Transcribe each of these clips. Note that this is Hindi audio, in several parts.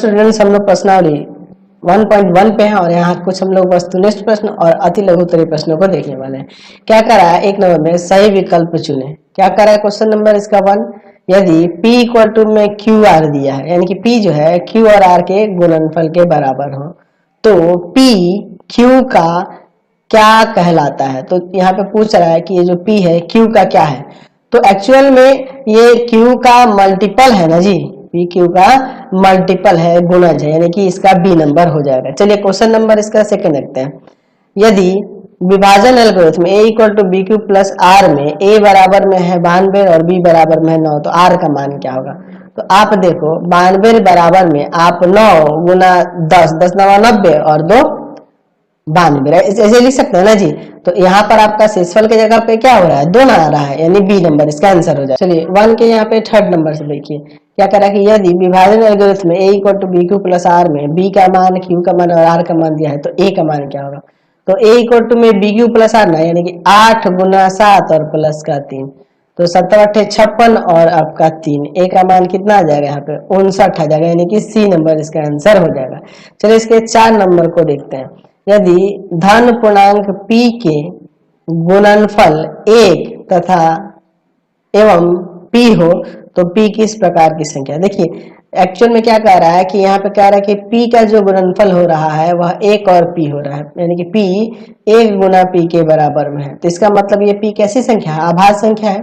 स्टूडेंट्स, हम लोग प्रश्नावली 1.1 पे हैं और यहाँ कुछ हम लोग वस्तुनिष्ठ प्रश्न और अति लघु उत्तरीय प्रश्नों को देखने वाले हैं। क्या करा है, एक नंबर में सही विकल्प चुने। क्या करा है क्वेश्चन नंबर इसका 1, यदि P इक्वल टू में क्यू आर दिया है, यानी कि P जो है क्यू और आर के गुणनफल के बराबर हो, तो P क्यू का क्या कहलाता है। तो यहाँ पे पूछ रहा है कि ये जो P है क्यू का क्या है। तो एक्चुअल में ये क्यू का मल्टीपल है ना जी, पी क्यू का मल्टीपल है, गुणज है, यानी कि इसका बी नंबर हो जाएगा। चलिए क्वेश्चन नंबर इसका सेकंड देखते हैं। यदि विभाजन algorithm A equal to B Q plus are में ए बराबर में है 92 और बी बराबर में है 9, तो आर का मान क्या होगा। तो आप देखो 92 बराबर में आप 9 गुना 10, 10 9 90 और 2 92 ऐसे लिख सकते हैं ना जी। तो यहाँ पर आपका शेषफल के जगह पे क्या हो रहा है, 2 आ रहा है, यानी बी नंबर इसका आंसर हो जाए। चलिए 1 के यहाँ पे थर्ड नंबर से देखिए क्या करा कि यदि विभाजन एल्गोरिथम में a equal to B Q plus are में बी का मान क्यू का मान और आर का मान दिया है, तो ए का मान क्या होगा। तो ए इक्वल टू में बी क्यू प्लस आर ना, यानी कि 8 गुना 7 और प्लस का 3, तो 7 8 56 और आपका 3, ए का मान कितना आ जाएगा यहाँ पे 59 आ जाएगा, यानी कि सी नंबर इसका आंसर हो जाएगा। चलिए इसके 4 नंबर को देखते हैं। यदि धन पूर्णांक p के गुणनफल 1 तथा एवं p हो तो p किस प्रकार की संख्या। देखिए एक्चुअल में क्या कह रहा है कि यहाँ पे कह रहा है कि p का जो गुणनफल हो रहा है वह 1 और p हो रहा है, यानी कि p 1 गुना p के बराबर में है। तो इसका मतलब ये p कैसी संख्या है, अभाज्य संख्या है,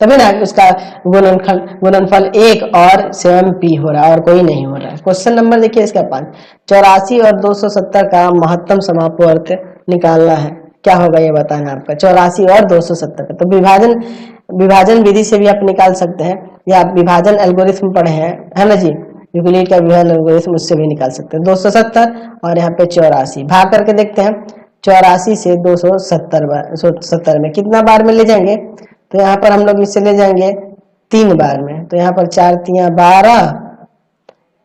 तभी ना उसका गुणनफल 1 और 7p हो रहा है और कोई नहीं हो रहा है। क्वेश्चन नंबर देखिए इसका 5, 84 और 270 का महत्तम समापवर्त निकालना है। क्या होगा ये बताना है आपका, 84 और 270 का। तो विभाजन विधि से भी आप निकाल सकते हैं, या आप विभाजन एल्गोरिथम पढ़े हैं है ना जी, यूक्लिड का विभाजन एल्गोरिथम, उससे भी निकाल सकते हैं। 270 और यहाँ पे 84 भाग करके देखते हैं। 84 से 270 में कितना बार में ले जाएंगे, तो यहाँ पर हम लोग इसे ले जाएंगे 3 बार में। तो यहाँ पर 4 3 12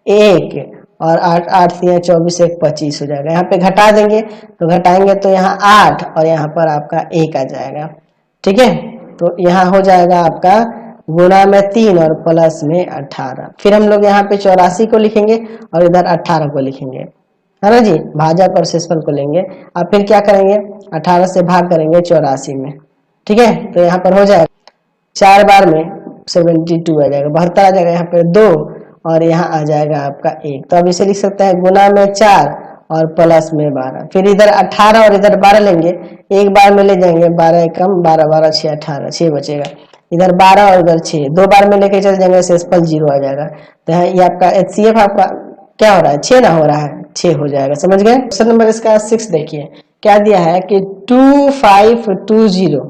1 और 8 8 3 24 1 25 हो जाएगा। यहाँ पे घटा देंगे तो घटाएंगे तो यहाँ 8 और यहाँ पर आपका 1 आ जाएगा। ठीक है, तो यहाँ हो जाएगा आपका गुणा में 3 और प्लस में 18। फिर हम लोग यहाँ पे 84 को लिखेंगे और इधर 18 को लिखेंगे, है ना जी, भाजक और शेषफल को लेंगे। अब फिर क्या करेंगे, 18 से भाग करेंगे 84 में। ठीक है, तो यहाँ पर हो जाएगा 4 बार में 72 आ जाएगा, 72 आ जाएगा, यहाँ पे 2 और यहाँ आ जाएगा आपका 1। तो अब इसे लिख सकते हैं गुना में 4 और प्लस में 12। फिर इधर 18 और इधर 12 लेंगे, एक बार में ले जाएंगे, 12 कम 12 12 6 18, 6 बचेगा। इधर 12 और इधर 6, 2 बार में लेके चल जाएंगे, शेषफल 0 आ जाएगा। तो ये आपका HCF आपका क्या हो रहा है, 6 ना हो रहा है, 6 हो जाएगा। समझ गए। क्वेश्चन नंबर इसका 6 देखिए क्या दिया है कि 2520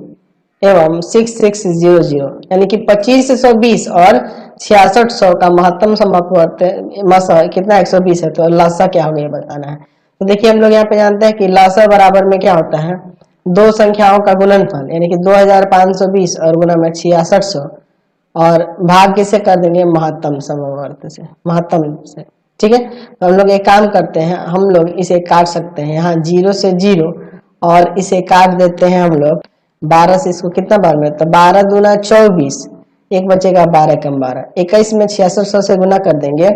एवं 6600, यानी कि 2520 और 6600 का महत्तम समापवर्त मसा कितना 120 है, तो लसा क्या होगा ये बताना है। तो देखिए हम लोग यहाँ पे जानते हैं कि लसा बराबर में क्या होता है, दो संख्याओं का गुणनफल, यानी कि 2520 और गुना में 6600 और भाग किसे कर देंगे, महत्तम समापवर्त से, महत्तम से। ठीक है, तो हम लोग एक काम करते हैं, हम लोग इसे काट सकते हैं, यहाँ 0 से 0 और इसे काट देते हैं हम लोग 12 से। इसको कितना बार में, तो 12 दूना 24, एक बचेगा 12 कम 12, 21 में 6600 से गुना कर देंगे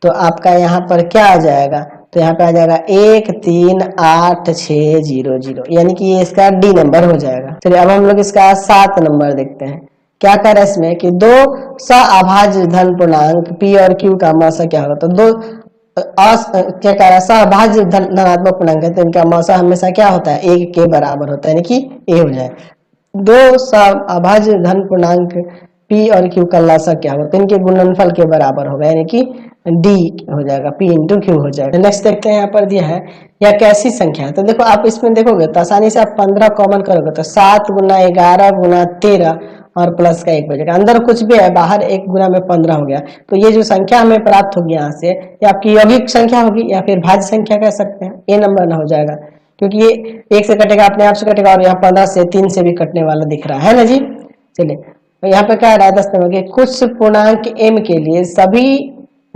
तो आपका यहाँ पर क्या आ जाएगा, तो यहाँ पे आ जाएगा 13860, यानी कि ये इसका डी नंबर हो जाएगा। चलिए अब हम लोग इसका 7 नंबर देखते हैं। क्या कर रहा है इसमें कि दो सअभाज्य धन पूर्णांक पी और क्यू का मासा क्या होगा। तो दो क्या कह रहा है, सहभाज्य धनात्मक पूर्णांक है, तो इनका मासा हमेशा क्या होता है, 1 के बराबर होता है, यानी कि ए हो जाए। दो सहभाज्य धन पूर्णांक पी और क्यू का लसा क्या होगा, तो इनके गुणनफल के बराबर होगा, यानी कि डी हो जाएगा, पी इंटू क्यू हो जाएगा। नेक्स्ट देखते हैं, यहाँ पर दिया है यह कैसी संख्या है। तो देखो आप इसमें देखोगे तो आसानी से आप 15 कॉमन करोगे तो 7 गुना 11 गुना 13 और प्लस का 1 बचेगा। अंदर कुछ भी है, बाहर 1 गुना में 15 हो गया। तो ये जो संख्या हमें प्राप्त होगी यहाँ से, ये आपकी यौगिक संख्या होगी या फिर भाज्य संख्या कह सकते हैं, ए नंबर ना हो जाएगा, क्योंकि ये 1 से कटेगा, अपने आप से कटेगा, और यहाँ 15 से 3 से भी कटने वाला दिख रहा है ना जी। चलिए तो यहाँ पे क्या रहा है 10 नंबर के, कुछ पूर्णांक m के लिए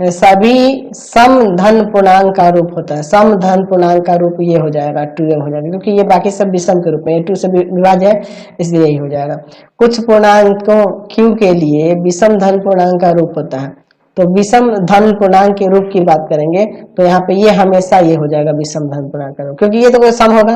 सभी सम धन पूर्णांक का रूप होता है। सम धन पूर्णांक का रूप ये हो जाएगा 2m हो जाएगा, क्योंकि ये बाकी सब विषम के रूप में, 2 से विभाज्य है इसलिए यही हो जाएगा। कुछ पूर्णांकों q के लिए विषम धन पूर्णांक का रूप होता है। तो विषम धन पूर्णांक के रूप की बात करेंगे तो यहाँ पे ये हमेशा ये हो जाएगा विषम धन पूर्णांक का रूप, क्योंकि ये तो कोई सम होगा,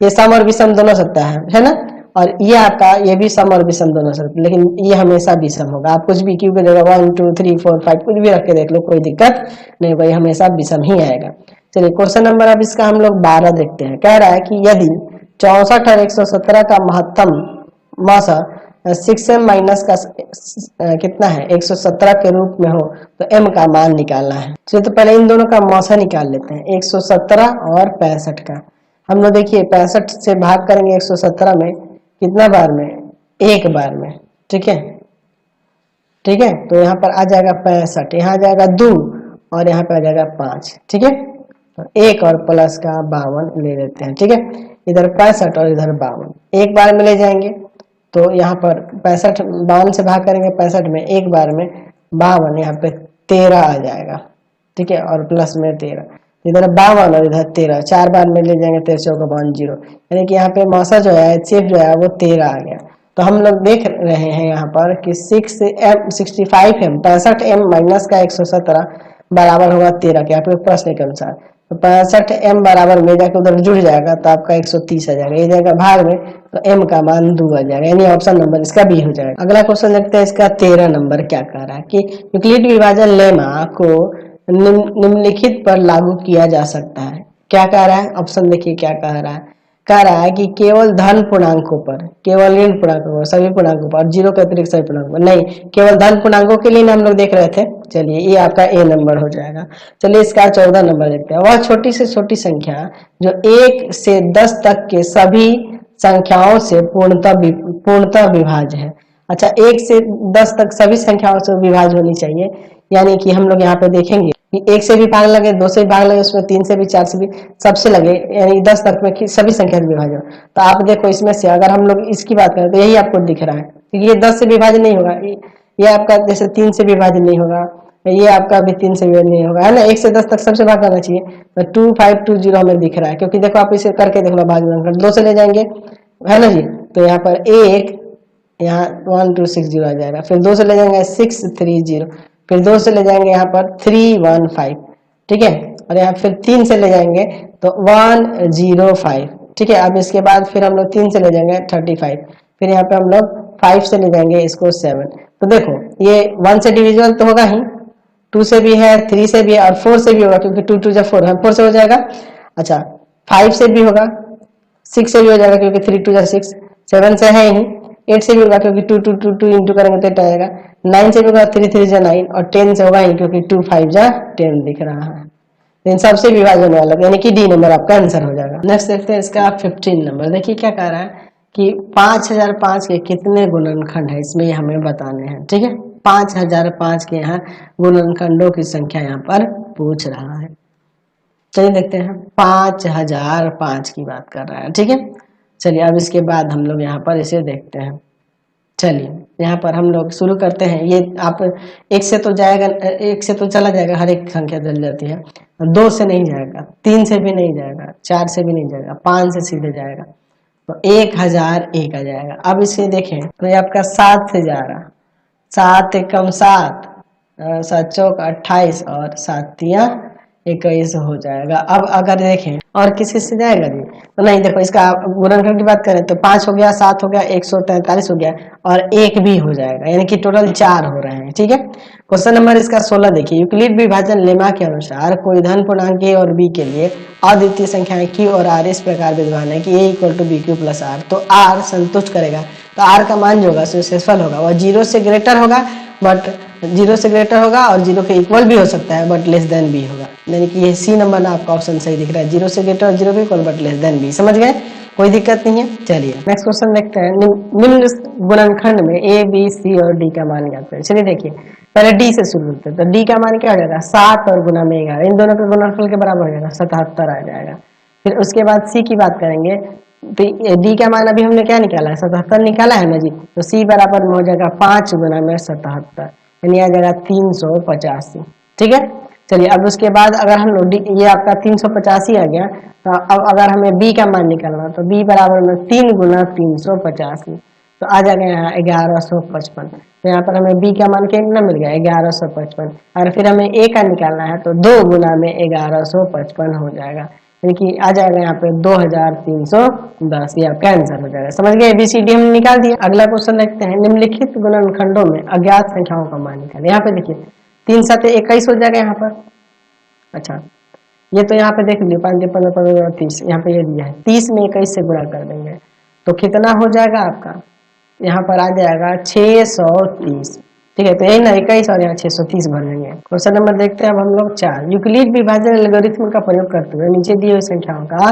ये सम और विषम दोनों सकता है ना, और ये आपका ये भी सम और विषम दोनों सकते, लेकिन ये हमेशा विषम होगा। आप कुछ भी क्यू की जगह 1 2 3 4 5 कुछ भी रख के देख लो, कोई दिक्कत नहीं, भाई हमेशा विषम ही आएगा। चलिए क्वेश्चन नंबर अब इसका हम लोग 12 देखते हैं। कह रहा है कि यदि 64 और 117 का महत्तम मासा 6m माइनस का कितना है 117 के रूप में हो तो m का मान निकालना है। चलिए तो पहले इन दोनों का मौसा निकाल लेते हैं, 117 और 65 का। हम लोग देखिए 65 से भाग करेंगे 117 में, कितना बार में, एक बार में, ठीक है, ठीक है। तो यहाँ पर आ जाएगा 65, यहाँ आ जाएगा 2 और यहाँ पे आ जाएगा 5, ठीक है। तो 1 और प्लस का 52 ले लेते हैं, ठीक है। इधर 65 और इधर 52 एक बार में ले जाएंगे, तो यहाँ पर 65 52 से भाग करेंगे 65 में, एक बार में 52, यहाँ पे 13 आ जाएगा, ठीक है, और प्लस में 13, इधर 52 और इधर 13, 4 बार में ले जाएंगे, 13 चौका 0, यानी कि यहाँ पे मौसा जो है एचसीएफ जो है वो 13 आ गया। तो हम लोग देख रहे हैं यहाँ पर कि 65m 65m माइनस का 117 बराबर होगा 13 के, आपके प्रश्न के अनुसार। तो 65m बराबर में जाकर उधर जुड़ जाएगा तो आपका 130 आ जाएगा, ये जाएगा भाग में, तो m का मान 2 आ जाएगा, यानी ऑप्शन नंबर इसका बी हो जाएगा। अगला क्वेश्चन देखते हैं, इसका 13 नंबर क्या कह रहा है कि यूक्लिड विभाजन लेमा को निम्नलिखित पर लागू किया जा सकता है। क्या कह रहा है, ऑप्शन देखिए क्या कह रहा है कि केवल धन पूर्णांकों पर, केवल ऋण पूर्णांकों पर, सभी पूर्णांकों पर, जीरो के अतिरिक्त सभी पूर्णांकों पर नहीं, केवल धन पूर्णांकों के लिए हम लोग देख रहे थे। चलिए ये आपका ए नंबर हो जाएगा। चलिए इसका 14 नंबर देखते हैं। वह छोटी से छोटी संख्या जो 1 से 10 तक के सभी संख्याओं से पूर्णतः विभाज्य है। अच्छा, 1 से 10 तक सभी संख्याओं से विभाज्य होनी चाहिए, यानी कि हम लोग यहाँ पे देखेंगे कि 1 से भी भाग लगे, 2 से भी भाग लगे, उसमें 3 से भी, 4 से भी, सबसे लगे, यानी 10 तक में सभी संख्या से विभाजन। तो आप देखो इसमें से अगर हम लोग इसकी बात करें तो यही आपको दिख रहा है, क्योंकि ये 10 से विभाजन नहीं होगा, ये आपका जैसे 3 से विभाजन नहीं होगा, ये आपका भी 3 से विभाजन नहीं होगा, है ना। 1 से 10 तक सबसे भाग करना चाहिए, तो 2520 हमें दिख रहा है, क्योंकि देखो आप इसे करके देख लो, भाग 2 से ले जाएंगे, है ना जी। तो यहाँ पर 1, यहाँ 1260 आ जाएगा, फिर 2 से ले जाएंगे 630, फिर 2 से ले जाएंगे यहाँ पर 315, ठीक है, और यहाँ फिर 3 से ले जाएंगे तो 105, ठीक है। अब इसके बाद फिर हम लोग 3 से ले जाएंगे 35, फिर यहाँ पे हम लोग 5 से ले जाएंगे इसको 7। तो देखो ये 1 से डिविजिबल तो होगा ही, 2 से भी है, 3 से भी है और 4 से भी होगा, क्योंकि 2 2 4 है, 4 से हो जाएगा। अच्छा, 5 से भी होगा, 6 से भी हो जाएगा, क्योंकि 3 2 6, 7 से है ही, 8 से भी होगा, क्योंकि 2 2 2 2 इंटू करेंगे तो 8 आएगा, 9 से भी होगा, 3 3 जा 9, और 10 से होगा ही, क्योंकि 2 5 जा 10 दिख रहा है। इन सबसे विभाजन वाला, यानी कि डी नंबर आपका आंसर हो जाएगा। नेक्स्ट देखते हैं इसका 15 नंबर। देखिए क्या कह रहा है कि 5005 के कितने गुणनखंड है, इसमें हमें बताने हैं, ठीक है। 5005 के यहाँ गुणनखंडों की संख्या यहाँ पर पूछ रहा है। चलिए देखते हैं, 5005 की बात कर रहा है, ठीक है। चलिए अब इसके बाद हम लोग यहाँ पर इसे देखते हैं। चलिए यहाँ पर हम लोग शुरू करते हैं। ये आप 1 से तो जाएगा, 1 से तो चला जाएगा, हर एक संख्या चल जाती है, 2 से नहीं जाएगा, 3 से भी नहीं जाएगा, 4 से भी नहीं जाएगा, 5 से सीधे जाएगा, तो 1001 आ जाएगा। अब इसे देखें तो ये आपका 7 से जा रहा, 7 एकम 7, 7 चौक 28 और 7 तिया 21 हो जाएगा। अब अगर देखें और किसी से जाएगा जी, तो नहीं, देखो इसका गुणनखंड की बात करें तो 5 हो गया, 7 हो गया, 143 हो गया और 1 भी हो जाएगा, यानी कि टोटल 4 हो रहे हैं, ठीक है। क्वेश्चन नंबर इसका 16 देखिए, यूक्लिड विभाजन लेमा के अनुसार कोई धन पूर्णांक ए और बी के लिए अद्वितीय संख्याएं क्यू और आर इस प्रकार विद्यमान है कि a equal to B Q plus r. तो आर संतुष्ट करेगा, तो आर का मान जो होगा सक्सेसफुल होगा, वह 0 से ग्रेटर होगा, बट 0 से ग्रेटर होगा और 0 के इक्वल भी हो सकता है, बट लेस देन बी होगा, यानी कि ये सी नंबर ना आपका ऑप्शन सही दिख रहा है, 0 से ग्रेटर और 0 के equal but less than B. समझ गए, कोई दिक्कत नहीं है। चलिए नेक्स्ट क्वेश्चन देखते हैं। निम्न गुणनखंड में ए बी सी और डी का मान ज्ञात करें। चलिए देखिए पहले डी से शुरू करते हैं, तो डी का मान क्या हो जाएगा, 7 और गुना में 11, इन दोनों के गुणनफल के बराबर हो जाएगा, 77 आ जाएगा। फिर उसके बाद सी की बात करेंगे, तो डी का मान अभी हमने क्या निकाला है, 77 निकाला है ना जी, तो सी बराबर में हो जाएगा 5 गुना में 77, यानी आ जाएगा 385, ठीक है। चलिए अब उसके बाद अगर हम लोग ये आपका 385 आ गया, तो अब अगर हमें बी का मान निकालना तो बी बराबर में 3 गुना 385, तो आ जाएगा यहाँ 1155। तो यहाँ पर हमें बी का मान कितना मिल गया 1155, और फिर हमें ए का निकालना है तो 2 गुना में 1155 हो जाएगा, यानी कि आ जाएगा यहाँ पे 2310। ये आपका आंसर हो जाएगा। समझ गए, एबीसीडी हम निकाल दिया। अगला क्वेश्चन देखते हैं, निम्नलिखित गुणनखंडों में अज्ञात संख्याओं का मान निकालें। यहाँ पे देखिए 3 7 21 हो जाएगा यहाँ पर। अच्छा, ये तो यहाँ पे देख लीजिए 5 15 15 30, यहाँ पे ये दिया है 30 में 21 से गुणा कर देंगे तो कितना हो जाएगा आपका, यहाँ पर आ जाएगा 630। ठीक है, तो यही ना 21 और यहाँ 630 भर देंगे। क्वेश्चन नंबर देखते हैं अब हम लोग 4, यूक्लिड विभाजन एल्गोरिथ्म का प्रयोग करते हुए नीचे दिए हुए संख्याओं का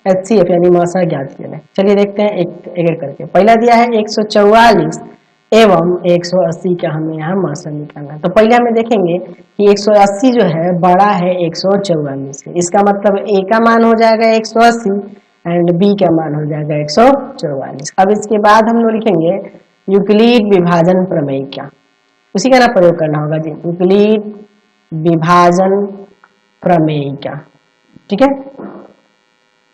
एचसीएफ यानी मासा ज्ञात किया है। चलिए देखते हैं एक एक करके। पहला दिया है 144 एवं 180 का हमें यहाँ मासा निकालना है। तो पहले हमें देखेंगे कि 180 जो है बड़ा है 144 से, इसका मतलब ए का मान हो जाएगा 180 एंड बी का मान हो जाएगा 144। अब इसके बाद हम लोग लिखेंगे यूक्लिड विभाजन प्रमेय क्या, उसी का ना प्रयोग करना होगा जी, यूक्लिड विभाजन प्रमेय क्या। ठीक है,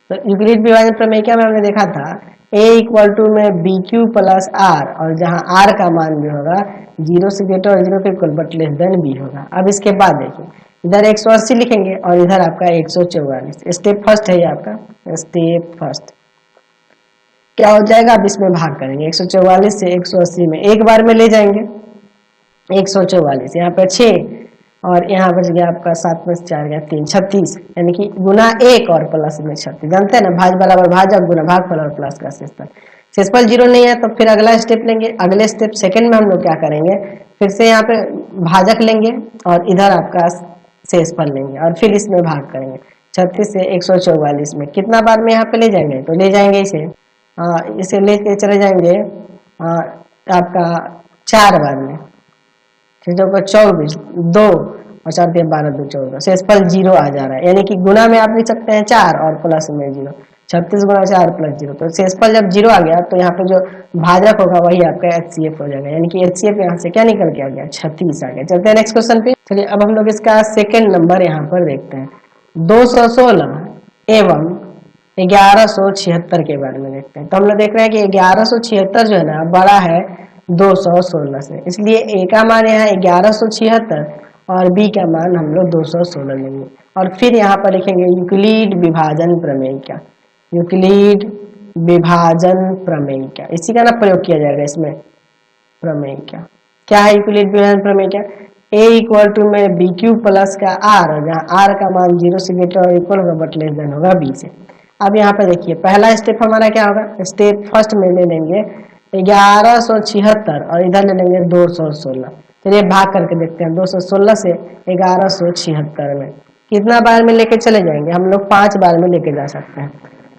तो यूक्लिड विभाजन प्रमेय क्या में हमने देखा था a इक्वल टू में बी क्यू प्लस आर, और जहां आर का मान भी होगा 0 से ग्रेटर और 0 के equal but less than B होगा। अब इसके बाद देखिए इधर 180 लिखेंगे और इधर आपका 144। स्टेप फर्स्ट है ये आपका, स्टेप फर्स्ट क्या हो जाएगा, अब इसमें भाग करेंगे 144 से 180 में एक बार में ले जाएंगे 144, यहाँ पर 6 और यहाँ बच गया आपका 7 में 4 गया 3, 36, यानी कि गुना 1 और प्लस में 36। जानते हैं ना, भाज बराबर भाजक गुना भागफल और प्लस का शेषफल। शेषफल 0 नहीं है तो फिर अगला स्टेप लेंगे। अगले स्टेप सेकंड में हम लोग क्या करेंगे, फिर से यहाँ पे भाजक लेंगे और इधर आपका शेषफल लेंगे और फिर इसमें भाग करेंगे। 36 से 144 में कितना बार में यहाँ पे ले जाएंगे, तो ले जाएंगे इसे लेके चले जाएंगे आपका 4 बार में, 24 2 और 4 3 12 2 14, शेषफल 0 आ जा रहा है, यानी कि गुना में आप लिख सकते हैं 4 और प्लस में 0, 36 गुना 4 प्लस 0। तो शेषफल जब 0 आ गया तो यहाँ पे जो भाजक होगा वही आपका एचसीएफ हो जाएगा, यानी कि एचसीएफ यहाँ से क्या निकल के आ गया 36 आ गया। चलते हैं नेक्स्ट क्वेश्चन पे। चलिए अब हम लोग इसका सेकेंड नंबर यहाँ पर देखते हैं, 216 एवं 1176 के बारे में देखते हैं। तो हम लोग देख रहे हैं कि 1176 जो है ना बड़ा है 216 से, इसलिए ए का मान यहाँ 1176 और बी का मान हम लोग 216 लेंगे और फिर यहाँ पर लिखेंगे यूक्लिड विभाजन प्रमेय क्या, यूक्लिड विभाजन प्रमेय क्या, इसी का ना प्रयोग किया जाएगा इसमें। प्रमेय क्या है यूक्लिड विभाजन प्रमेय क्या, ए इक्वल टू में बी क्यू प्लस का आर, जहाँ आर का मान 0 से ग्रेटर और इक्वल होगा बट लेस देन होगा बी से। अब यहाँ पर देखिए पहला स्टेप हमारा क्या होगा, स्टेप फर्स्ट में ले लेंगे 1176 और इधर ले लेंगे 216। चलिए भाग करके देखते हैं, 216 से 1176 में कितना बार में लेके चले जाएंगे, हम लोग 5 बार में लेके जा सकते हैं।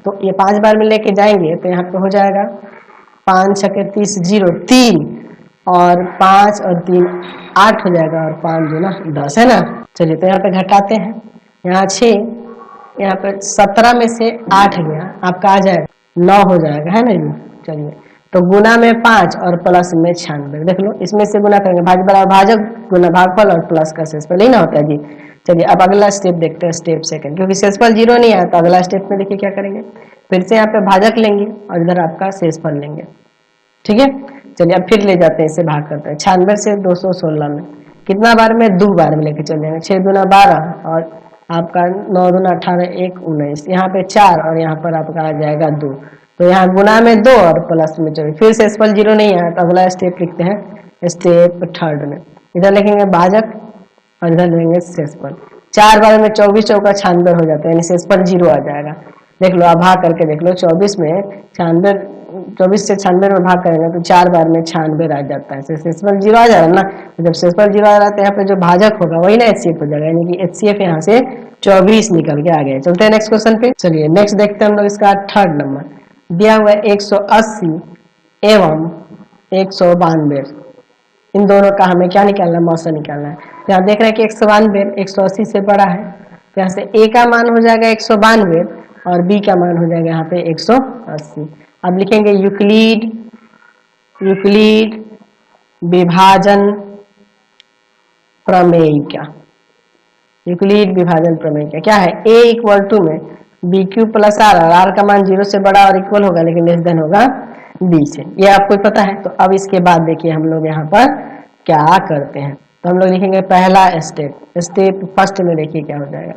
तो ये 5 बार में लेके जाएंगे तो यहाँ पे हो जाएगा 5 6 30 0 3 और 5 और 3 8 हो जाएगा और 5 जो ना 10 है ना। चलिए तो यहाँ पे घटाते हैं, यहाँ 6, यहाँ पे 17 में से 8 गया आपका आ जाएगा 9 हो जाएगा, है ना जी। चलिए तो गुना में 5 और प्लस में 96, देख लो इसमें से गुना करेंगे, भाज बराबर भाजक गुना भागफल और प्लस का शेषफल, ही ना होता है जी। चलिए अब अगला स्टेप देखते हैं, स्टेप सेकंड, क्योंकि शेषफल 0 नहीं आया तो अगला स्टेप में देखिए क्या करेंगे, फिर से यहाँ पे भाजक लेंगे और इधर आपका शेषफल लेंगे। ठीक है, चलिए अब फिर ले जाते हैं, इसे भाग करते हैं 96 से 216 में कितना बार में, 2 बार में लेके चल जाएंगे, 6 दूना 12 और आपका 9 दूना 18 1 19, यहाँ पे 4 और यहाँ पर आपका आ जाएगा 2, तो यहाँ गुना में 2 और प्लस में 24। फिर से शेषफल 0 नहीं आया तो अगला स्टेप लिखते हैं, स्टेप थर्ड में इधर लिखेंगे भाजक और इधर लिखेंगे शेषफल। 4 बार में 24 चौका 96 हो जाता है, यानी शेषफल 0 आ जाएगा। देख लो, अब भाग करके देख लो, 24 में 96, 24 से 96 में भाग करेंगे तो 4 बार में 96 आ जाता है, शेषफल 0 आ जाएगा ना। जब शेषफल 0 आ रहा है तो यहाँ पे जो भाजक होगा वही ना एचसीएफ हो जाएगा, यानी कि एचसीएफ यहाँ से 24 निकल के आ गया। चलते हैं नेक्स्ट क्वेश्चन पे। चलिए नेक्स्ट देखते हैं हम लोग इसका थर्ड नंबर, दिया हुआ है 180 एवं 192, इन दोनों का हमें क्या निकालना है, मौसा निकालना है। तो यहाँ देख रहे हैं कि 192 180 से बड़ा है, तो यहाँ से ए का मान हो जाएगा 192 और बी का मान हो जाएगा यहाँ पे 180। अब लिखेंगे यूक्लिड विभाजन प्रमेय क्या, यूक्लिड विभाजन प्रमेय क्या है, ए इक्वल टू में बी क्यू प्लस आर, और आर का मान 0 से बड़ा और इक्वल होगा लेकिन लेस देन होगा बी से, ये आपको पता है। तो अब इसके बाद देखिए हम लोग यहाँ पर क्या करते हैं, तो हम लोग लिखेंगे पहला स्टेप फर्स्ट में देखिए क्या हो जाएगा,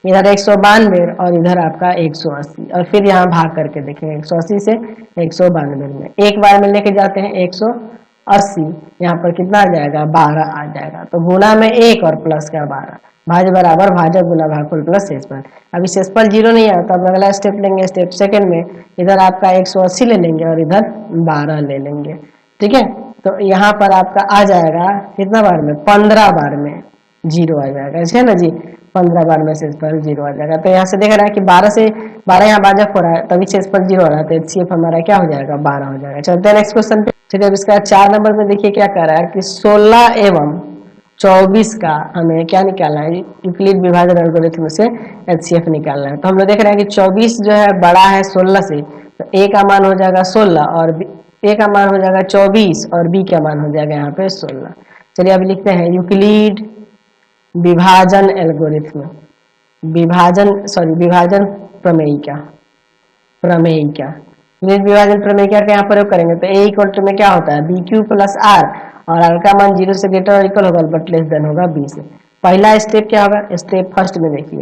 इधर 192 और इधर आपका 180 और फिर यहाँ भाग करके देखेंगे 180 से 192 में, एक बार में लेके जाते हैं 180, यहाँ पर कितना आ जाएगा 12 आ जाएगा। तो गुना में 1 और प्लस का 12, भाज्य बराबर भाजक गुना भागफल प्लस शेषफल। अभी शेषफल 0 नहीं आया तो अब अगला स्टेप लेंगे, स्टेप सेकंड में इधर आपका 180 ले लेंगे और इधर 12 ले लेंगे, ठीक है। तो यहाँ पर आपका आ जाएगा कितना बार में, 15 बार में 0 आ जाएगा, ऐसे है ना जी, 15 बार में शेषफल 0 आ जाएगा। तो यहाँ से देख रहा है कि 12 से 12 यहाँ भाजक हो रहा है तभी शेषफल 0 हो रहा है, तो HCF हमारा क्या हो जाएगा 12 हो जाएगा। चलते हैं नेक्स्ट क्वेश्चन पे। चलिए अब इसका 4 नंबर में देखिए क्या कह रहा है कि 16 एवं 24 का हमें क्या निकालना है, यूक्लिड विभाजन एल्गोरिथम से HCF निकालना है। तो हम लोग देख रहे हैं कि 24 जो है बड़ा है 16 से, तो A का मान हो जाएगा 16 और A का मान हो जाएगा 24 और B का मान हो जाएगा यहाँ पे 16। चलिए अब लिखते हैं यूक्लिड विभाजन एल्गोरिथम, विभाजन प्रमेयिका विभाजन प्रमेयिका का यहाँ प्रयोग करेंगे तो A इक्वल टू में क्या होता है BQ प्लस R और R का मान 0 से ग्रेटर और इक्वल होगा बट लेस देन होगा B से। पहला स्टेप क्या होगा, स्टेप फर्स्ट में देखिए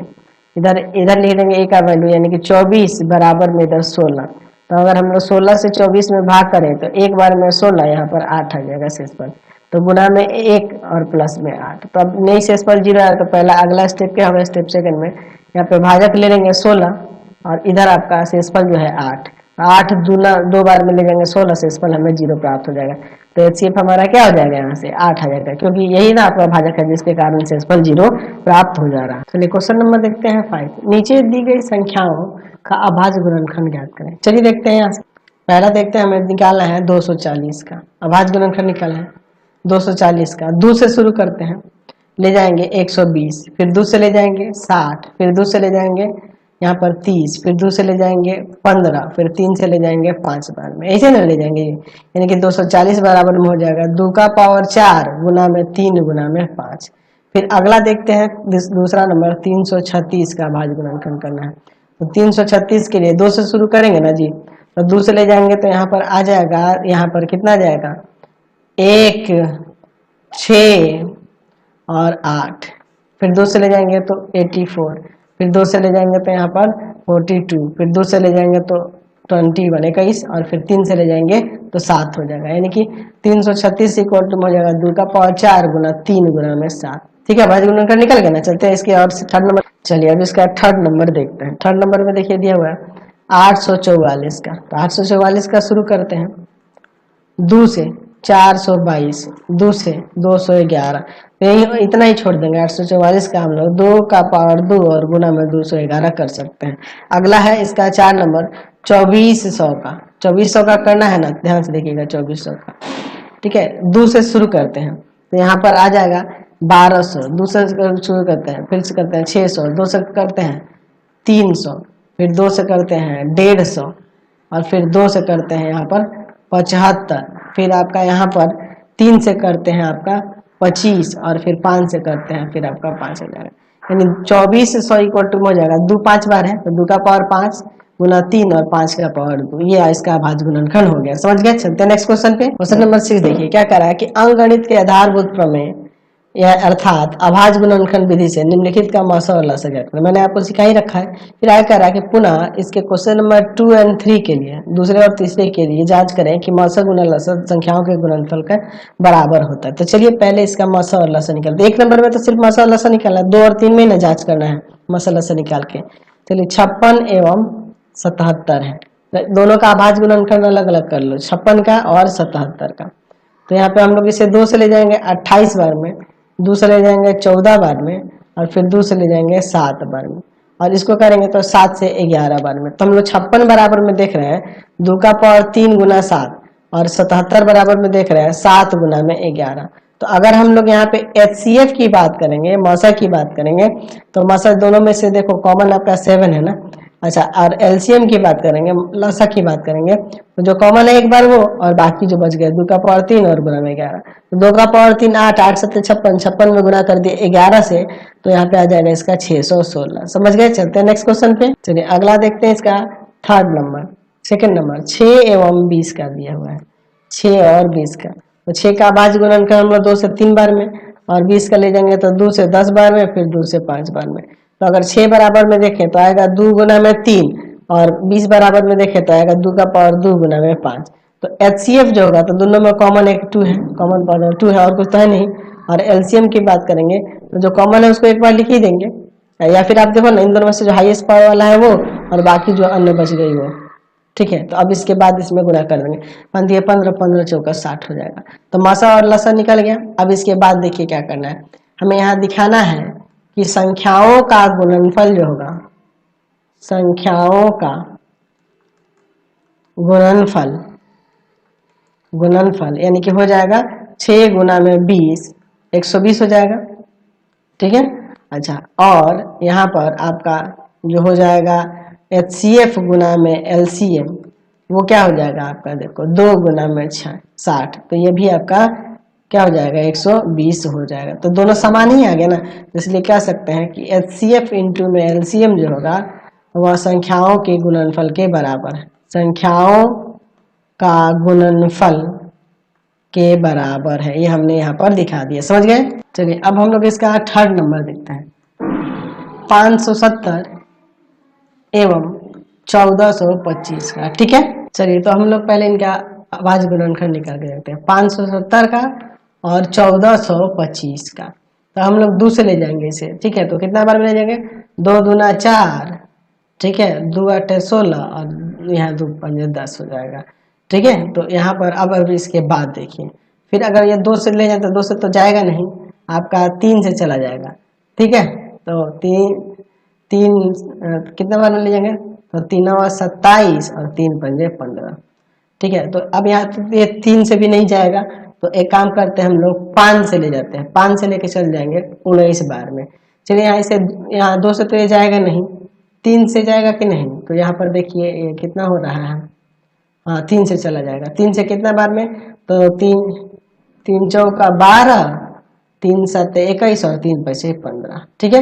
इधर लिख देंगे A का वैल्यू यानी कि 24 बराबर में इधर 16, तो अगर हम लोग 16 से 24 में भाग करें तो एक बार में 16 यहाँ पर 8 आ जाएगा शेषफल, तो गुना में 1 और प्लस में 8, तो अब नहीं शेषफल 0 आया तो पहला अगला स्टेप क्या होगा, स्टेप सेकंड में यहाँ पे भाजक ले लेंगे 16 और इधर आपका शेषफल जो है 8 दूना 2 बार में ले जाएंगे 16, शेषफल हमें 0 प्राप्त हो जाएगा। तो HCF हमारा क्या हो जाएगा यहाँ से 8 आ जाएगा, क्योंकि यही ना आपका भाजक है जिसके कारण शेषफल 0 प्राप्त हो जा रहा है। चलिए क्वेश्चन नंबर देखते हैं 5, नीचे दी गई संख्याओं का अभाज्य गुणनखंड ज्ञात करें। चलिए देखते हैं यहाँ से, पहला देखते हैं हमें निकालना है 240 का अभाज्य गुणनखंड निकालना है 240 का, 2 से शुरू करते हैं, ले जाएंगे 120, फिर 2 से ले जाएंगे 60, फिर 2 से ले जाएंगे यहाँ पर 30, फिर 2 से ले जाएंगे 15, फिर 3 से ले जाएंगे 5 बार में, ऐसे ना ले जाएंगे, यानी कि 240 बराबर में हो जाएगा 2 का पावर 4 गुना में 3 गुना में 5। फिर अगला देखते हैं दूसरा नंबर 336 का अभाज्य गुणनखंड करना है, तो 336 के लिए 2 से शुरू करेंगे ना जी, तो 2 से ले जाएंगे तो यहाँ पर आ जाएगा, यहाँ पर कितना जाएगा 1 6 और 8, फिर 2 से ले जाएंगे तो 84, फिर 2 से ले जाएंगे तो यहाँ पर 42, फिर 2 से ले जाएंगे तो 21 और फिर 3 से ले जाएंगे तो 7 हो जाएगा, यानी कि 336 इक्वल टू हो जाएगा 2 का पावर 4 गुना 3 गुना में 7। ठीक है, भाज्य गुणनखंड निकल गया ना। चलते हैं इसके और थर्ड नंबर, चलिए अब इसका थर्ड नंबर देखते हैं। थर्ड नंबर में देखिए दिया हुआ है 844 का, तो 844 का शुरू करते हैं 2 से 422, 2 से 211, तो यही इतना ही छोड़ देंगे। 844 का हम लोग 2 का पावर 2 और गुना में 211 कर सकते हैं। अगला है इसका 4 नंबर 2400 का, 2400 का करना है ना, ध्यान से देखिएगा 2400 का। ठीक है, 2 से शुरू करते हैं तो यहाँ पर आ जाएगा 1200, 2 से शुरू करते हैं, फिर से करते हैं 600, 2 से करते हैं 300, फिर 2 से करते हैं 150 और फिर 2 से करते हैं यहाँ पर 75, फिर आपका यहाँ पर 3 से करते हैं आपका 25 और फिर 5 से करते हैं फिर आपका 5 हो जाएगा, यानी 2400 इक्वल टू हो जाएगा 2 5 बार है तो 2 का पावर 5 गुना 3 और 5 का पावर 2, ये इसका अभाज्य गुणनखंड हो गया। समझ गए। चलते हैं नेक्स्ट क्वेश्चन पे। क्वेश्चन नंबर 6 देखिए क्या कह रहा है कि अंकगणित के आधारभूत प्रमेय या अर्थात अभाज्य गुणनखंड विधि से निम्नलिखित का मौसा और लसा ज्ञात करें। मैंने आपको सिखा ही रखा है। फिर आगे कह रहा है कि पुनः इसके क्वेश्चन नंबर 2 और 3 के लिए, दूसरे और तीसरे के लिए जांच करें कि मौसा गुना लसा संख्याओं के गुणनफल का बराबर होता है। तो चलिए पहले इसका मौसा और लसा निकालते हैं। 1 नंबर में तो सिर्फ मौसा और लसा निकालना है, 2 और 3 में ना जांच करना है मौसा लसा निकाल के। चलिए 56 एवं 77 है, दोनों का अभाज्य गुणनखंड अलग अलग कर लो, 56 का और 77 का। तो यहाँ पे हम लोग इसे 2 से ले जाएंगे 28 बार में, 2 से ले जाएंगे 14 बार में और फिर 2 से ले जाएंगे 7 बार में, और इसको करेंगे तो 7 से 11 बार में। तो हम लोग 56 बराबर में देख रहे हैं 2 का पावर 3 गुना 7 और 77 बराबर में देख रहे हैं 7 गुना में 11। तो अगर हम लोग यहाँ पे HCF की बात करेंगे, मौसा की बात करेंगे, तो मौसा दोनों में से देखो कॉमन आपका 7 है ना। अच्छा, और LCM की बात करेंगे, लसा की बात करेंगे, तो जो कॉमन है एक बार वो और बाकी जो बच गए 2 का पावर 3 और गुना में 11, तो 2 का पावर 3 8, 8 7 56, 56 में गुना कर दिए 11 से, तो यहाँ पे आ जाएगा इसका 616। समझ गए। चलते हैं नेक्स्ट क्वेश्चन पे। चलिए अगला देखते हैं इसका थर्ड नंबर। सेकंड नंबर 6 एवं 20 का दिया हुआ है, 6 और 20 का। तो 6 का अभाज्य गुणनफल हम लोग 2 से 3 बार में, और 20 का ले जाएंगे तो 2 से 10 बार में, फिर 2 से 5 बार में। तो अगर 6 बराबर में देखें तो आएगा 2 गुना में 3, और 20 बराबर में देखें तो आएगा 2 का पावर 2 गुना में 5। तो HCF जो होगा तो दोनों में कॉमन एक 2 है, कॉमन पावर 2 है और कुछ तो है नहीं। और LCM की बात करेंगे तो जो कॉमन है उसको एक बार लिख ही देंगे, या फिर आप देखो ना इन दोनों में से जो हाईएस्ट पावर वाला है वो, और बाकी जो अन्य बच गई वो। ठीक है, तो अब इसके बाद इसमें गुणा कर देंगे, मान दिए 15 15 चौका 60 हो जाएगा। तो मासा और लसा निकल गया। अब इसके बाद देखिए क्या करना है, हमें यहाँ दिखाना है कि संख्याओं का गुणनफल जो होगा, संख्याओं का गुणनफल, गुणनफल यानी कि हो जाएगा 6 गुना में 20, 120 हो जाएगा। ठीक है, अच्छा, और यहाँ पर आपका जो हो जाएगा HCF गुना में LCM, वो क्या हो जाएगा आपका, देखो 2 गुना में 6 60, तो ये भी आपका क्या हो जाएगा 120 हो जाएगा। तो दोनों समान ही आ गया ना, इसलिए कह सकते हैं कि HCF इंटू में LCM जो होगा वह संख्याओं के गुणनफल के बराबर है, संख्याओं का गुणनफल के बराबर है। ये हमने यहाँ पर दिखा दिया, समझ गए। चलिए अब हम लोग इसका थर्ड नंबर देखते हैं, 570 एवं 1425 का। ठीक है, चलिए तो हम लोग पहले इनका अभाज्य गुणनफल निकाल के देखते हैं, 570 का और 1425 का। तो हम लोग 2 से ले जाएंगे इसे। ठीक है, तो कितना बार में ले जाएंगे, 2 दूना 4, ठीक है, 2 8 16, और यहाँ 2 5 10 हो जाएगा। ठीक है, तो यहाँ पर अब इसके बाद देखिए, फिर अगर ये 2 से ले जाए तो 2 से तो जाएगा नहीं, आपका 3 से चला जाएगा। ठीक है, तो 3 कितना बार में ले जाएंगे, तो 3 27 और 3 पंजे 15। ठीक है, तो अब यहाँ ये 3 से भी नहीं जाएगा, तो एक काम करते हैं हम लोग 5 से ले जाते हैं, 5 से लेके चल जाएंगे 19 बार में। चलिए यहाँ इसे, यहाँ 2 से तो ये जाएगा नहीं, 3 से जाएगा कि नहीं, तो यहाँ पर देखिए ये कितना हो रहा है, हाँ 3 से चला जाएगा। 3 से कितना बार में, तो 3 चौका 12, 3 7 21 और 3 पैसे 15। ठीक है,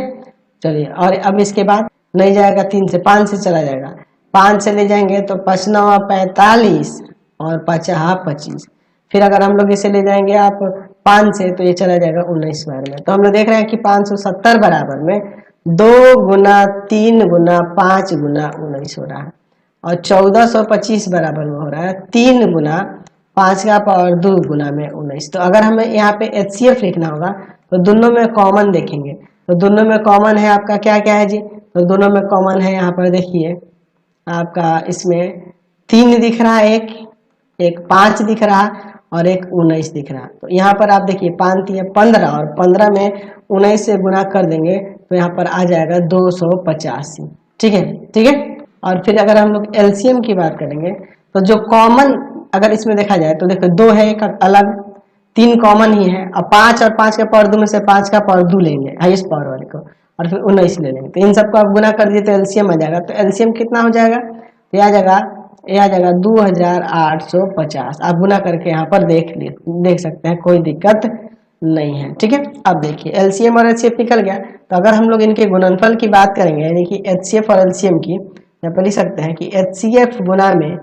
चलिए, और अब इसके बाद नहीं जाएगा 3 से, 5 से चला जाएगा, 5 से ले जाएंगे तो 5 9 45 और 5 25। फिर अगर हम लोग इसे ले जाएंगे आप 5 से, तो ये चला जाएगा 19 बार में। तो हम लोग देख रहे हैं कि 570 बराबर में 2 गुना 3 गुना 5 गुना 19 हो रहा है, और 1425 बराबर में हो रहा है 3 गुना 5 का पावर 2 गुना में 19। तो अगर हमें यहाँ पे HCF लिखना होगा तो दोनों में कॉमन देखेंगे, तो दोनों में कॉमन है आपका क्या क्या है जी, तो दोनों में कॉमन है यहाँ पर देखिए आपका इसमें 3 दिख रहा है, एक 5 दिख रहा और एक 19 दिख रहा। तो यहाँ पर आप देखिए 5 3 15, और 15 में 19 से गुणा कर देंगे तो यहाँ पर आ जाएगा 285। ठीक है, ठीक है। और फिर अगर हम लोग LCM की बात करेंगे तो जो कॉमन अगर इसमें देखा जाए तो देखो 2 है एक अलग, 3 कॉमन ही है, और 5 और 5 का पावर 2 में से 5 का पावर 2 लेंगे हाईएस्ट पावर वाले को, और फिर 19 ले लेंगे। तो इन सबको आप गुना कर दिए तो LCM आ जाएगा। तो LCM कितना हो जाएगा, ये आ जाएगा 2850। आप गुना करके यहाँ पर देख सकते हैं, कोई दिक्कत नहीं है। ठीक है, अब देखिए LCM और HCF निकल गया। तो अगर हम लोग इनके गुणनफल की बात करेंगे यानी कि HCF और LCM की, यहाँ पर लिख सकते हैं कि HCF गुना में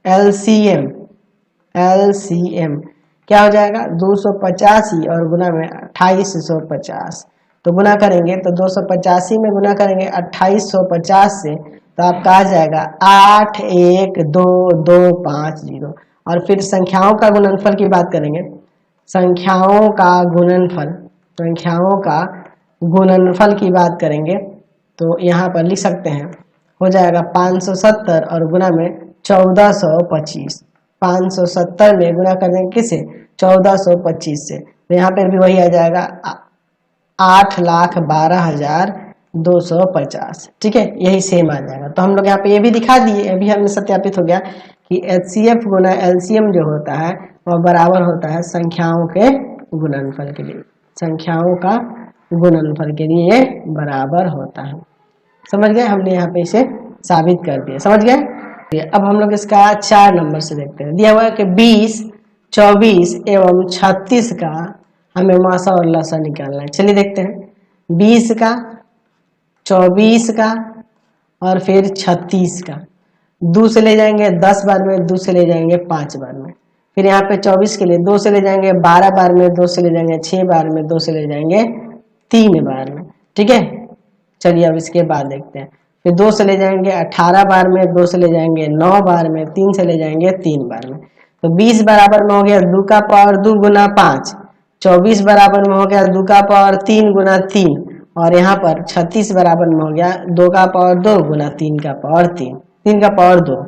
LCM क्या हो जाएगा 285 और गुना में 2850। तो गुना करेंगे तो 285 में गुना करेंगे 2850 से, तो आपका आ जाएगा 81225। और फिर संख्याओं का गुणनफल की बात करेंगे, संख्याओं का गुणनफल की बात करेंगे तो यहाँ पर लिख सकते हैं, हो जाएगा 570 और गुना में 1425। 570 में गुना कर देंगे किसे, 1425 से, तो यहाँ पर भी वही आ जाएगा 8,12,250। ठीक है, यही सेम आ जाएगा। तो हम लोग यहाँ पे ये भी दिखा दिए, अभी हमें सत्यापित हो गया कि HCF गुना LCM जो होता है वह बराबर होता है संख्याओं के गुणनफल के लिए, संख्याओं का गुणनफल के लिए बराबर होता है। समझ गए, हमने यहाँ पे इसे साबित कर दिया, समझ गए। अब हम लोग इसका 4 नंबर से देखते हैं। दिया हुआ है कि 20, 24 एवं 36 का हमें मासा और लसा निकालना है। चलिए देखते हैं, 20 का, 24 का और फिर 36 का। 2 से ले जाएंगे 10 बार में, 2 से ले जाएंगे 5 बार में। फिर यहाँ पे 24 के लिए 2 से ले जाएंगे 12 बार में, 2 से ले जाएंगे 6 बार में, 2 से ले जाएंगे 3 बार में। ठीक है, चलिए अब इसके बाद देखते हैं। फिर 2 से ले जाएंगे 18 बार में, 2 से ले जाएंगे 9 बार में, 3 से ले जाएंगे 3 बार में। तो 20 बराबर में हो गया 2 का पावर 2 गुना 5, 24 बराबर में हो गया 2 का पावर 3 गुना 3, और यहाँ पर 36 बराबर में हो गया 2 का पावर 2 गुना 3 का पावर 3, 3 का पावर 2।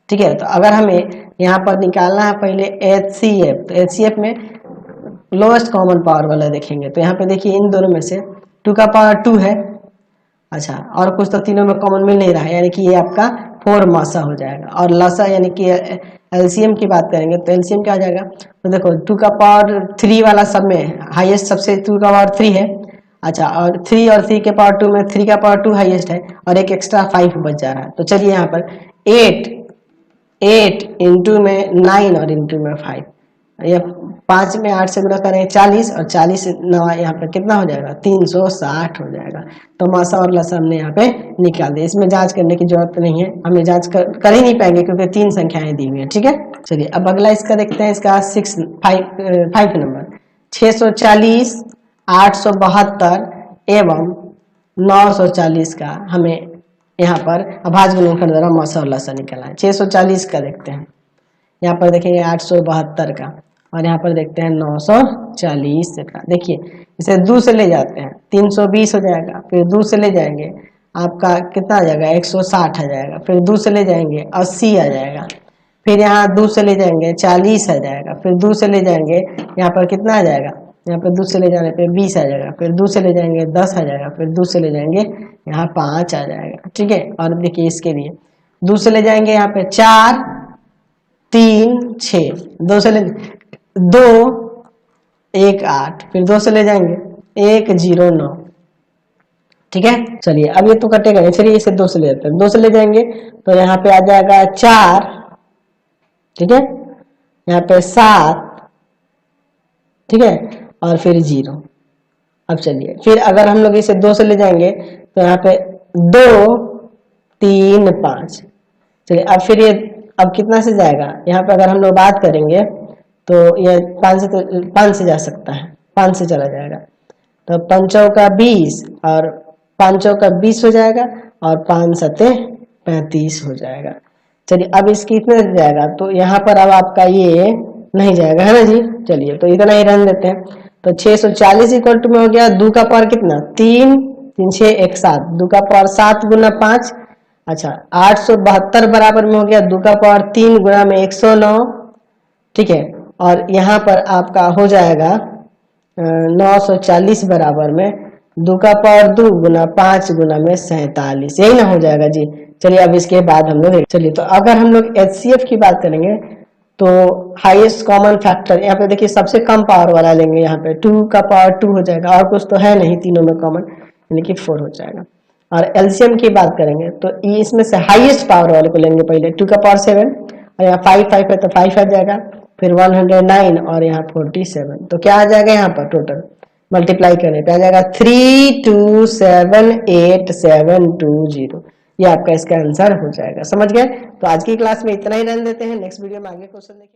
ठीक है, तो अगर हमें यहाँ पर निकालना है पहले HCF, तो HCF में लोएस्ट कॉमन पावर वाला देखेंगे। तो यहाँ पे देखिए इन दोनों में से 2 का पावर 2 है, अच्छा, और कुछ तो तीनों में कॉमन मिल नहीं रहा है, यानी कि ये आपका 4 मासा हो जाएगा। और लसा यानी कि एलसीएम की बात करेंगे तो एलसीएम क्या आ जाएगा, तो देखो 2 का पावर 3 वाला सब में हाईएस्ट सबसे 2 का पावर 3 है, अच्छा, और 3 और 3 के पावर 2 में 3 का पावर 2 हाईएस्ट है, और एक एक्स्ट्रा 5 बच जा रहा है। तो चलिए यहाँ पर 8 इंटू में 9 और इंटू में 5, ये 5 में 8 से गुणा करें 40, और 40 से 9 यहाँ पे कितना हो जाएगा 360 हो जाएगा। तो मासा और लसा हमने यहाँ पे निकाल दिया। इसमें जांच करने की जरूरत नहीं है, हमें जांच कर ही नहीं पाएंगे क्योंकि 3 संख्याएं दी हुई है। ठीक है, चलिए अब अगला इसका देखते हैं, इसका 5 नंबर 640, 872 एवं 940 का हमें यहाँ पर अभाज्य गुणनखंड द्वारा मासा और लसा निकालना है। 640 का देखते हैं, यहाँ पर देखेंगे 872 का, और यहाँ पर देखते हैं 940 का। देखिए इसे 2 से ले जाते हैं 320 हो जाएगा, फिर 2 से ले जाएंगे आपका कितना आ जाएगा 160 आ जाएगा, फिर 2 से ले जाएंगे 80 आ जाएगा, फिर यहाँ 2 से ले जाएंगे 40 आ जाएगा, फिर 2 से ले जाएंगे यहाँ पर कितना आ जाएगा, यहाँ पर 2 से ले जाने पे 20 आ जाएगा, फिर 2 से ले जाएंगे 10 आ जाएगा, फिर 2 से ले जाएंगे यहाँ 5 आ जाएगा। ठीक है, और देखिए इसके लिए 2 से ले जाएंगे यहाँ पे 4 3 6, 2 से ले 2 1 8, फिर 2 से ले जाएंगे 1 0 9। ठीक है, चलिए अब ये तो कटेगा नहीं, चलिए इसे 2 से ले जाते हैं, 2 से ले जाएंगे तो यहाँ पे आ जाएगा 4, ठीक है, यहाँ पे 7, ठीक है, और फिर 0। अब चलिए फिर अगर हम लोग इसे 2 से ले जाएंगे तो यहाँ पे 2 3 5, चलिए अब फिर ये अब कितना से जाएगा, यहाँ पे अगर हम लोग बात करेंगे तो ये 5 से जा सकता है, 5 से चला जाएगा, तो 5 का 20 और 5 का 20 हो जाएगा, और 5 सते 35 हो जाएगा। चलिए अब इसकी कितने जाएगा, तो यहाँ पर अब आपका ये नहीं जाएगा, है ना जी। चलिए तो इतना ही रहने देते हैं। तो 640 इक्वल टू में हो गया 2 का पावर कितना 3 3 6 1 7, 2 का पावर 7 गुना 5, अच्छा 872 बराबर में हो गया 2 का पावर 3 गुना में 109। ठीक है, और यहाँ पर आपका हो जाएगा 940 बराबर में 2 का पावर 2 गुना 5 गुना में 47, यही ना हो जाएगा जी। चलिए अब इसके बाद हम लोग चलिए तो अगर हम लोग HCF की बात करेंगे तो हाईएस्ट कॉमन फैक्टर यहाँ पे देखिए सबसे कम पावर वाला लेंगे, यहाँ पे 2 का पावर 2 हो जाएगा, और कुछ तो है नहीं तीनों में कॉमन, यानी कि 4 हो जाएगा। और एलसीएम की बात करेंगे तो इसमें से हाईएस्ट पावर वाले को लेंगे पहले 2 का पावर 7, और यहाँ 5 5 है तो 5 आ जाएगा, फिर 109 और यहाँ 47, तो क्या आ जाएगा यहाँ पर टोटल मल्टीप्लाई करने पे आ जाएगा 3278720, ये आपका इसका आंसर हो जाएगा। समझ गए, तो आज की क्लास में इतना ही रहने देते हैं, नेक्स्ट वीडियो में आगे क्वेश्चन देखेंगे।